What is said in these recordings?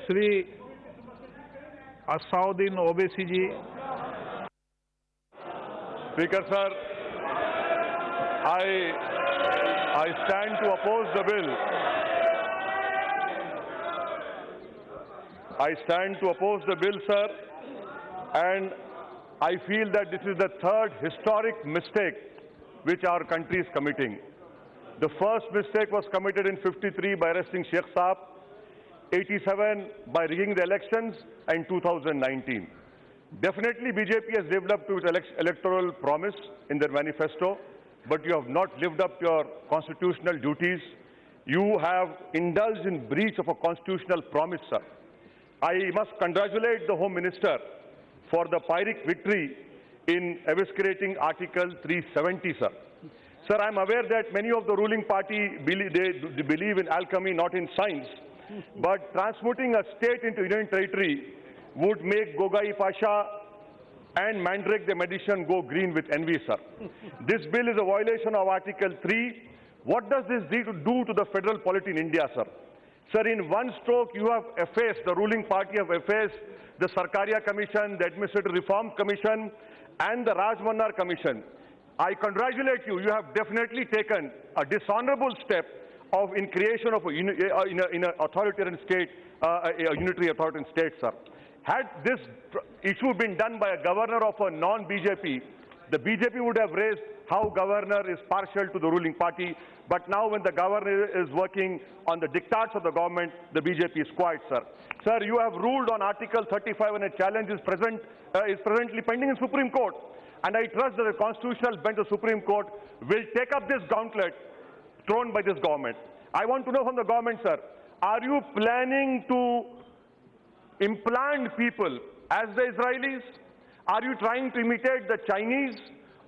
Shri Asauddin Owaisi ji. Speaker sir, I stand to oppose the bill. I stand to oppose the bill, sir, and I feel that this is the third historic mistake which our country is committing. The first mistake was committed in '53 by arresting Sheikh Saab, '87 by rigging the elections, and 2019. Definitely BJP has lived up to its electoral promise in their manifesto, but you have not lived up to your constitutional duties. You have indulged in breach of a constitutional promise, sir. I must congratulate the Home Minister for the Pyrrhic victory in eviscerating Article 370, sir. Sir, I am aware that many of the ruling party believe in alchemy, not in science, but transmuting a state into Union territory would make Gogai Pasha and Mandrake the magician go green with envy, sir. This bill is a violation of Article 3. What does this do to the federal polity in India, sir? Sir, in one stroke, you have effaced, the ruling party have effaced the Sarkaria Commission, the Administrative Reform Commission, and the Rajmannar Commission. I congratulate you. You have definitely taken a dishonorable step in creation of in an authoritarian state, a unitary authoritarian state, sir. Had this issue been done by a governor of a non-BJP, the BJP would have raised how governor is partial to the ruling party. But now when the governor is working on the diktats of the government, the BJP is quiet, sir. Sir, you have ruled on Article 35 and a challenge is presently pending in Supreme Court. And I trust that the constitutional bench of the Supreme Court will take up this gauntlet thrown by this government. I want to know from the government, sir, are you planning to implant people as the Israelis? Are you trying to imitate the Chinese?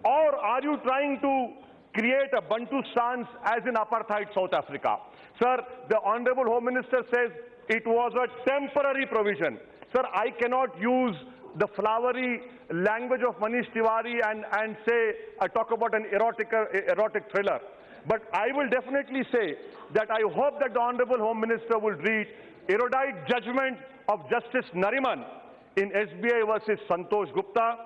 Or are you trying to create a Bantu stance as in apartheid South Africa? Sir, the Honorable Home Minister says it was a temporary provision. Sir, I cannot use the flowery language of Manish Tiwari and say, talk about an erotic thriller. But I will definitely say that I hope that the Honorable Home Minister will read erudite judgment of Justice Nariman in SBI versus Santosh Gupta,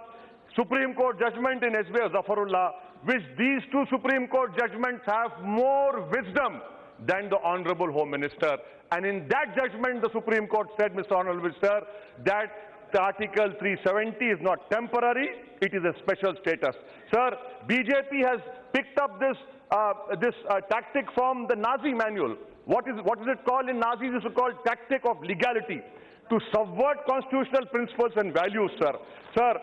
Supreme Court judgment in SBI Zafarullah, which these two Supreme Court judgments have more wisdom than the Honorable Home Minister. And in that judgment, the Supreme Court said, Mr. Honorable Minister, that the Article 370 is not temporary, it is a special status. Sir, BJP has picked up this tactic from the Nazi manual. What is it called in Nazis? It is called tactic of legality, to subvert constitutional principles and values, sir. Sir,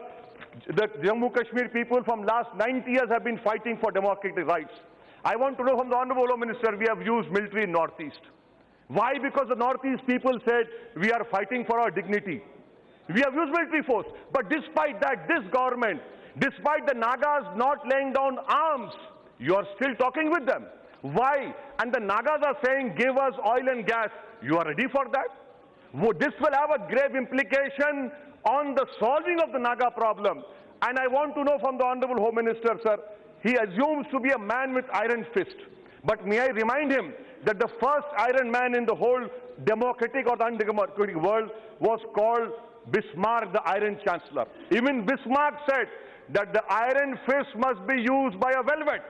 the Jammu Kashmir people from last 90 years have been fighting for democratic rights. I want to know from the Honorable Home Minister, we have used military in Northeast. Why? Because the Northeast people said, we are fighting for our dignity. We have used military force. But despite that, this government, despite the Nagas not laying down arms, you are still talking with them. Why? And the Nagas are saying, give us oil and gas. You are ready for that? This will have a grave implication on the solving of the Naga problem. And I want to know from the Honorable Home Minister, sir, he assumes to be a man with iron fist. But may I remind him that the first iron man in the whole democratic or the undemocratic world was called Bismarck, the Iron Chancellor. Even Bismarck said that the iron fist must be used by a velvet.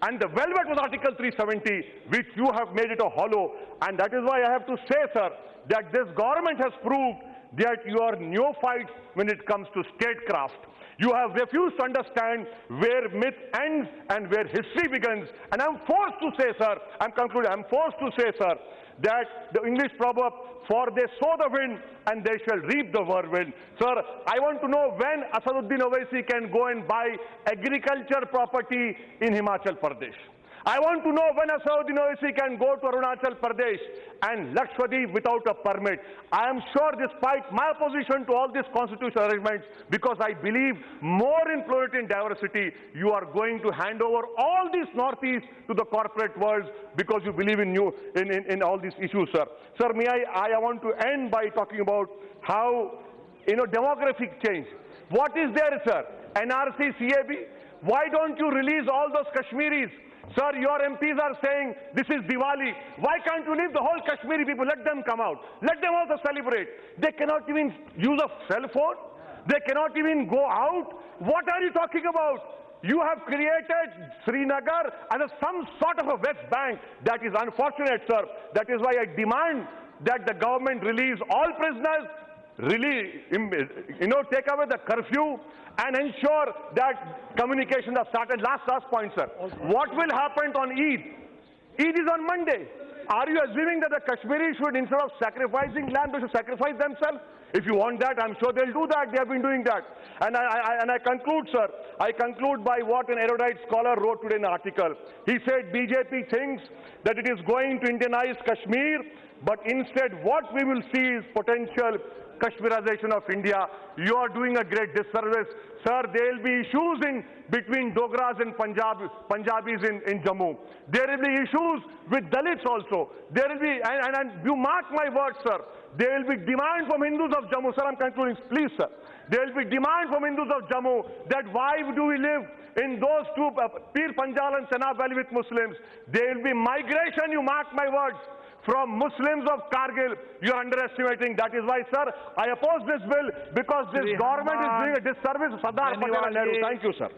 And the velvet was Article 370, which you have made it a hollow. And that is why I have to say, sir, that this government has proved that you are neophytes when it comes to statecraft. You have refused to understand where myth ends and where history begins. And I'm forced to say, sir, I'm concluding, I'm forced to say, sir, that the English proverb, for they sow the wind and they shall reap the whirlwind. Sir, I want to know when Asauddin Owaisi can go and buy agriculture property in Himachal Pradesh. I want to know when Asauddin Owaisi can go to Arunachal Pradesh and Lakshadweep without a permit. I am sure, despite my opposition to all these constitutional arrangements, because I believe more in plurality and diversity, you are going to hand over all these Northeast to the corporate world because you believe in all these issues, sir. Sir, I want to end by talking about how, demographic change. What is there, sir? NRC, CAB? Why don't you release all those Kashmiris Sir, your MPs are saying this is Diwali. Why can't you leave the whole Kashmiri people? Let them come out. Let them also celebrate. They cannot even use a cell phone. They cannot even go out. What are you talking about? You have created Srinagar as some sort of a West Bank. That is unfortunate, sir. That is why I demand that the government release all prisoners, take away the curfew and ensure that communications are started. Last point, sir. What will happen on Eid? Eid is on Monday. Are you assuming that the Kashmiris should, instead of sacrificing lamb, they should sacrifice themselves? If you want that, I'm sure they'll do that. They have been doing that. And I conclude, sir. I conclude by what an erudite scholar wrote today in an article. He said BJP thinks that it is going to Indianize Kashmir, but instead what we will see is potential Kashmirization of India. You are doing a great disservice. Sir, there will be issues between Dogras and Punjabis in Jammu. There will be issues with Dalits also. There will be, and you mark my words, sir, there will be demand from Hindus of Jammu. Sir, I'm concluding, please, sir. There will be demand from Hindus of Jammu that why do we live in those two, Pir Panjal and Chenab Valley with Muslims? There will be migration, you mark my words, from Muslims of Kargil. You are underestimating. That is why, sir, I oppose this bill because this government is doing a disservice to Sardar Patel and Nehru. Thank you, sir.